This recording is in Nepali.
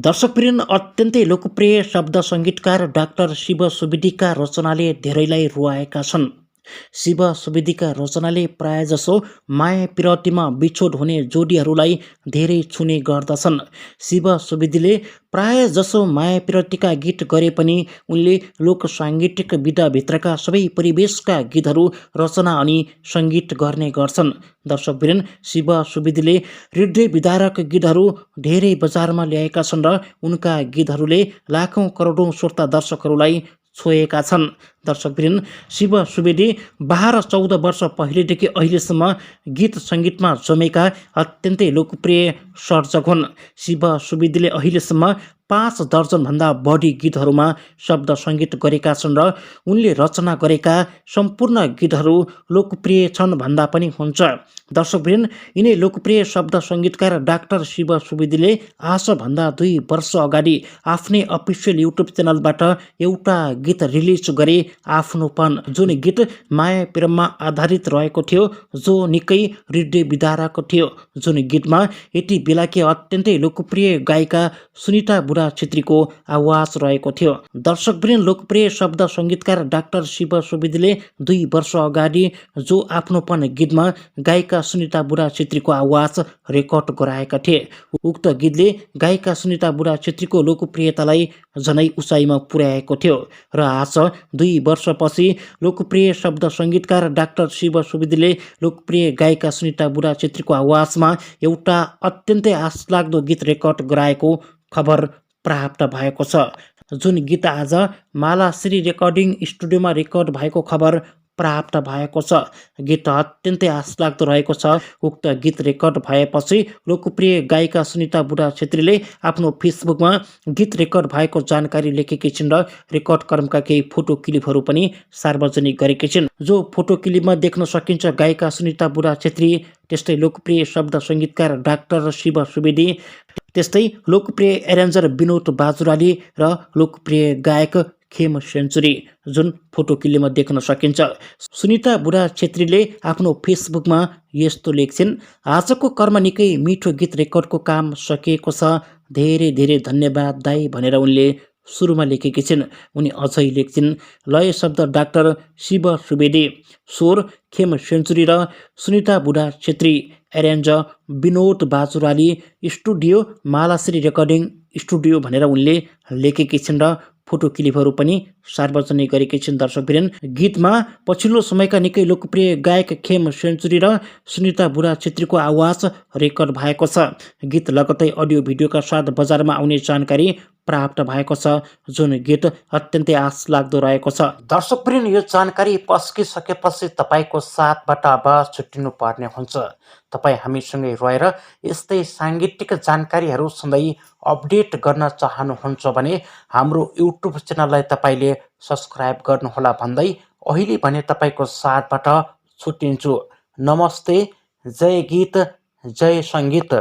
दर्शकप्रिय अत्यन्तै लोकप्रिय शब्द सङ्गीतकार डाक्टर शिव सुवेदीका रचनाले धेरैलाई रुवाएका छन्। शिव सुवेदीका रचनाले प्रायजसो माया पिरतीमा बिछोड हुने जोडीहरूलाई धेरै छुने गर्दछन्। शिव सुवेदीले प्रायजसो माया पिरतीका गीत गरे पनि उनले लोक साङ्गीतिक विधाभित्रका सबै परिवेशका गीतहरू रचना अनि सङ्गीत गर्ने गर्छन्। दर्शकवृन्द, शिव सुवेदीले हृदय विदारक गीतहरू धेरै बजारमा ल्याएका छन् र उनका गीतहरूले लाखौँ करोडौँ श्रोता दर्शकहरूलाई छोएका छन्। दर्शकवृन्द, शिव सुवेदी 12-14 वर्ष पहिलेदेखि अहिलेसम्म गीत सङ्गीतमा जमेका अत्यन्तै लोकप्रिय सर्जक हुन्। शिव सुवेदीले अहिलेसम्म 5 दर्जनभन्दा बढी गीतहरूमा शब्द सङ्गीत गरेका छन् र उनले रचना गरेका सम्पूर्ण गीतहरू लोकप्रिय छन् भन्दा पनि हुन्छ। दर्शकवृन्द, यिनै लोकप्रिय शब्द सङ्गीतकार डाक्टर शिव सुवेदीले आजभन्दा 2 वर्ष अगाडि आफ्नै अफिसियल युट्युब च्यानलबाट एउटा गीत रिलिज गरे, आफ्नोपन, जुन गीत माया प्रेममा आधारित रहेको थियो, जो निकै हृदय विदारक थियो। जुन गीतमा यति बेलाकी अत्यन्तै लोकप्रिय गायिका सुनिता बुढा छेत्रीको आवाज रहेको थियो। दर्शकवृन्द, लोकप्रिय शब्द सङ्गीतकार डाक्टर शिव सुवेदीले 2 वर्ष अगाडि जो आफ्नोपन गीतमा गायिका सुनिता बुढा छेत्रीको आवाज रेकर्ड गराएका थिए। उक्त गीतले गायिका सुनिता बुढा छेत्रीको लोकप्रियतालाई झनै उचाइमा पुर्याएको थियो र आज 2 वर्षपछि लोकप्रिय शब्द सङ्गीतकार डाक्टर शिव सुवेदीले लोकप्रिय गायिका सुनिता बुढा छेत्रीको आवाजमा एउटा अत्यन्तै आशलाग्दो गीत रेकर्ड गराएको खबर प्राप्त भएको छ। जुन गीत आज मालाश्री रेकर्डिङ स्टुडियोमा रेकर्ड भएको खबर प्राप्त भएको छ। गीत अत्यन्तै आशलाग्दो रहेको छ। उक्त गीत रेकर्ड भएपछि लोकप्रिय गायिका सुनिता बुढा छेत्रीले आफ्नो फेसबुकमा गीत रेकर्ड भएको जानकारी लेखेकी छिन् र रेकर्ड क्रमका केही फोटो क्लिपहरू पनि सार्वजनिक गरेकी छिन्। जो फोटो क्लिपमा देख्न सकिन्छ गायिका सुनिता बुढा छेत्री, त्यस्तै लोकप्रिय शब्द सङ्गीतकार डाक्टर शिव सुवेदी, त्यस्तै लोकप्रिय एरेन्जर विनोद बाजुराली र लोकप्रिय गायक खेम सेन्चुरी जुन फोटो क्लिपमा देख्न सकिन्छ। सुनिता बुढा छेत्रीले आफ्नो फेसबुकमा यस्तो लेख्छिन्, आजको कर्म निकै मिठो गीत रेकर्डको काम सकिएको छ, धेरै धेरै धन्यवाद दाई भनेर उनले सुरुमा लेखेकी छिन्। उनी अझै लेख्छिन्, लय शब्द डाक्टर शिव सुवेदी, स्वर खेम सेन्चुरी र Sunita Budha Chhetri, arrange Binod Bajurali, studio Malashree recording studio भनेर उनले लेखेकी छिन् र फोटो क्लिपहरू पनि सार्वजनिक गरेकी छिन्। दर्शकवृन्द, गीतमा पछिल्लो समयका निकै लोकप्रिय गायक खेम सेन्चुरी र सुनिता बुढा छेत्रीको आवाज रेकर्ड भएको छ। गीत लगत्तै अडियो भिडियोका साथ बजारमा आउने जानकारी प्राप्त भएको छ। जुन गीत अत्यन्तै आशलाग्दो रहेको छ। दर्शकवृन्द, यो जानकारी पस्किसकेपछि तपाईँको साथबाट अब छुट्टिनु पर्ने हुन्छ। तपाईँ हामीसँगै रहेर यस्तै साङ्गीतिक जानकारीहरू सधैँ अपडेट गर्न चाहनुहुन्छ भने हाम्रो युट्युब च्यानललाई तपाईँले सब्सक्राइब गर्नुहोला भन्दै अहिले भने तपाईँको साथबाट छुट्टिन्छु। नमस्ते, जय गीत, जय सङ्गीत।